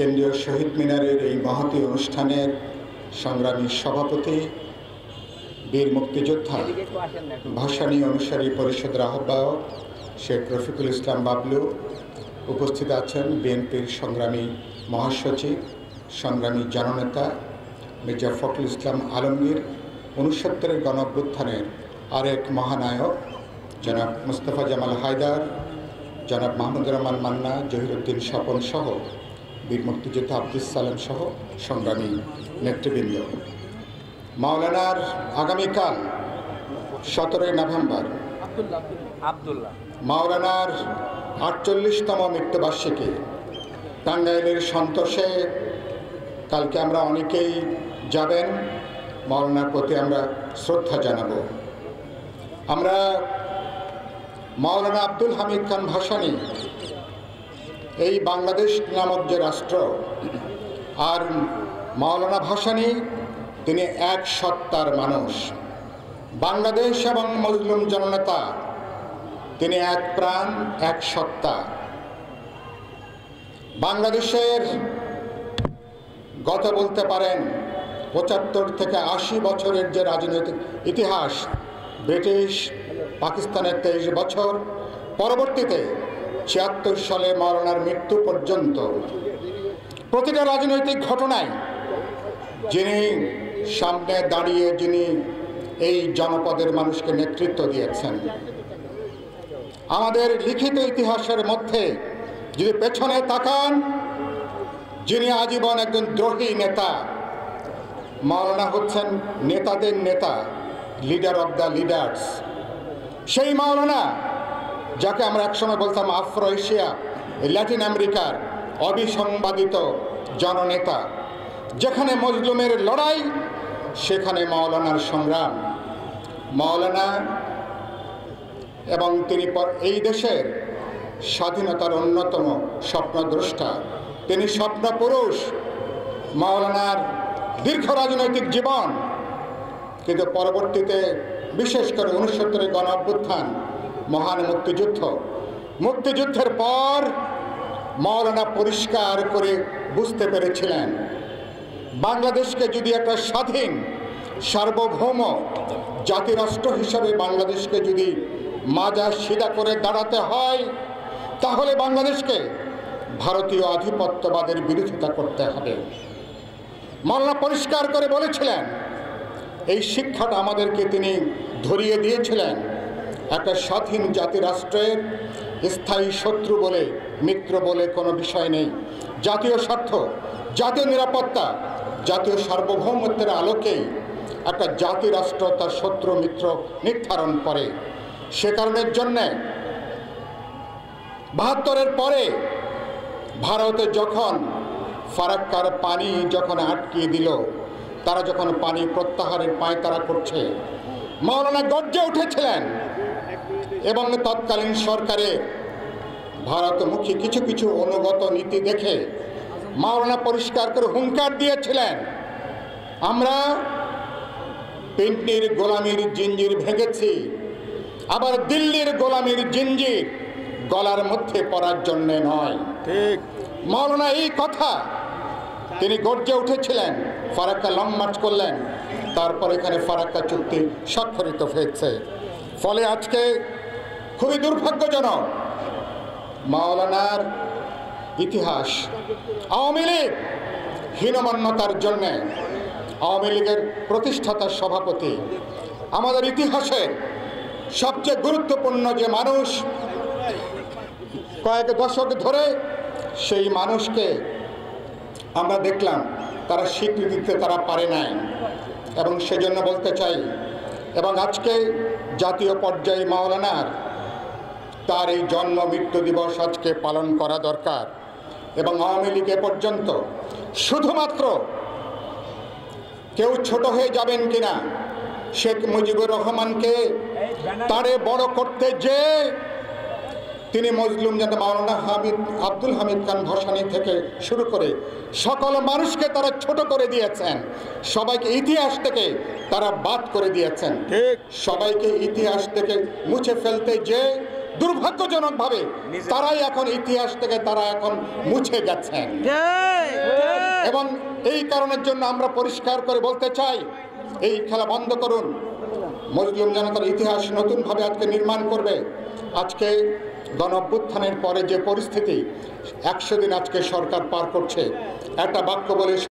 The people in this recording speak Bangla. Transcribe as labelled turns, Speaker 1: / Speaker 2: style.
Speaker 1: কেন্দ্রীয় শহীদ মিনারের এই মহতী অনুষ্ঠানের সংগ্রামী সভাপতি, বীর মুক্তিযোদ্ধা, ভাসানী অনুসারী পরিষদের আহ্বায়ক শেখ রফিকুল ইসলাম বাবলু, উপস্থিত আছেন বিএনপির সংগ্রামী মহাসচিব, সংগ্রামী জননেতা মির্জা ফখরুল ইসলাম আলমগীর, ৬৯-এর গণঅভ্যুত্থানের আরেক মহানায়ক জনাব মুস্তফা জামাল হায়দার, জনাব মাহমুদুর রহমান মান্না, জহিরুদ্দিন স্বপন সহ বীর মুক্তিযোদ্ধা আব্দুস সালাম সহ সংগ্রামী নেতৃবৃন্দ। মাওলানার আগামীকাল ১৭ নভেম্বর মাওলানার ৪৮তম মৃত্যুবার্ষিকী। টাঙ্গাইলের সন্তোষে কালকে আমরা অনেকেই যাবেন। মাওলানার প্রতি আমরা শ্রদ্ধা জানাব। আমরা মাওলানা আব্দুল হামিদ খান ভাসানী, এই বাংলাদেশ নামক যে রাষ্ট্র, আর মাওলানা ভাসানী তিনি এক সত্তার মানুষ। বাংলাদেশ এবং মজলুম জননেতা, তিনি এক প্রাণ, এক সত্তা। বাংলাদেশের গত বলতে পারেন ৭৫ থেকে ৮০ বছরের যে রাজনৈতিক ইতিহাস, ব্রিটিশ পাকিস্তানের ২৩ বছর, পরবর্তীতে ৭৬ সালে মাওলানার মৃত্যু পর্যন্ত প্রতিটা রাজনৈতিক ঘটনায় যিনি সামনে দাঁড়িয়ে যিনি এই জনপদের মানুষকে নেতৃত্ব দিয়েছেন। আমাদের লিখিত ইতিহাসের মধ্যে যদি পেছনে তাকান, যিনি আজীবন একজন দ্রোহী নেতা, মাওলানা হচ্ছেন নেতাদের নেতা, লিডার অব দ্য লিডার্স। সেই মাওলানা যাকে আমরা একসময় বলতাম আফ্রো এশিয়া, ল্যাটিন আমেরিকার অবিসংবাদিত জননেতা। যেখানে মজলুমের লড়াই, সেখানে মাওলানার সংগ্রাম। মাওলানা এবং তিনি এই দেশের স্বাধীনতার অন্যতম স্বপ্নদ্রষ্টা, তিনি স্বপ্নপুরুষ। মাওলানার দীর্ঘ রাজনৈতিক জীবন, কিন্তু পরবর্তীতে বিশেষ করে ৬৯-এর গণঅভ্যুত্থান, মহান মুক্তিযুদ্ধের পর মাওলানা পরিষ্কার করে বুঝতে পেরেছিলেন, বাংলাদেশকে যদি একটা স্বাধীন সার্বভৌম জাতিরাষ্ট্র হিসাবে বাংলাদেশকে যদি মাজা সিধা করে দাঁড়াতে হয়, তাহলে বাংলাদেশকে ভারতীয় আধিপত্যবাদের বিরোধিতা করতে হবে। মাওলানা পরিষ্কার করে বলেছিলেন, এই শিক্ষাটা আমাদেরকে তিনি ধরিয়ে দিয়েছিলেন। একটা স্বাধীন জাতিরাষ্ট্রের স্থায়ী শত্রু বলে মিত্র বলে কোনো বিষয় নেই। জাতীয় স্বার্থ, জাতীয় নিরাপত্তা, জাতীয় সার্বভৌমত্বের আলোকেই একটা জাতিরাষ্ট্র তার শত্রু মিত্র নির্ধারণ করে। সে কারণের জন্যে ৭২-এর পরে ভারতে যখন ফারাক্কার পানি যখন আটকিয়ে দিল, তারা যখন পানি প্রত্যাহারের পায়তারা করছে, মাওলানা গর্জে উঠেছিলেন এবং তৎকালীন সরকারের ভারতমুখী কিছু কিছু অনুগত নীতি দেখে মাওলানা পরিষ্কার করে হুঙ্কার দিয়েছিলেন, আমরা পিন্ডির গোলামির জিঞ্জির ভেঙেছি, আবার দিল্লির গোলামির জিঞ্জির গলার মধ্যে পড়ার জন্যে নয়। ঠিক মাওলানা এই কথা তিনি গর্জে উঠেছিলেন। ফারাক্কা লং মার্চ করলেন, তারপর এখানে ফারাক্কা চুক্তি স্বাক্ষরিত হয়েছে। ফলে আজকে খুবই দুর্ভাগ্যজনক, মাওলানার ইতিহাস আওয়ামী লীগ হীনমন্যতার জন্যে, আওয়ামী লীগের প্রতিষ্ঠাতা সভাপতি, আমাদের ইতিহাসের সবচেয়ে গুরুত্বপূর্ণ যে মানুষ, কয়েক দশক ধরে সেই মানুষকে আমরা দেখলাম তারা স্বীকৃতি দিতে তারা পারে নাই। এবং সেজন্য বলতে চাই, এবং আজকে জাতীয় পর্যায়ে মাওলানার তার এই জন্ম মৃত্যু দিবস আজকে পালন করা দরকার। এবং আওয়ামী লীগে পর্যন্ত শুধুমাত্র কেউ ছোট হয়ে যাবেন কিনা, শেখ মুজিবুর রহমানকে তারে বড় করতে যে তিনি মজলুম যেন মাওলানা আব্দুল হামিদ খান ভাসানী থেকে শুরু করে সকল মানুষকে তারা ছোট করে দিয়েছেন, সবাইকে ইতিহাস থেকে তারা বাদ করে দিয়েছেন। ঠিক সবাইকে ইতিহাস থেকে মুছে ফেলতে যে দুর্ভাগ্যজনকভাবে তারাই এখন ইতিহাস থেকে তারা এখন মুছে গেছেন। এবং এই কারণের জন্য আমরা পরিষ্কার করে বলতে চাই, এই খেলা বন্ধ করুন। মজলুম জনতার ইতিহাস নতুনভাবে আজকে নির্মাণ করবে। আজকে গণঅভ্যুত্থানের পরে যে পরিস্থিতি, 100 দিন আজকে সরকার পার করছে, একটা বাক্য বলে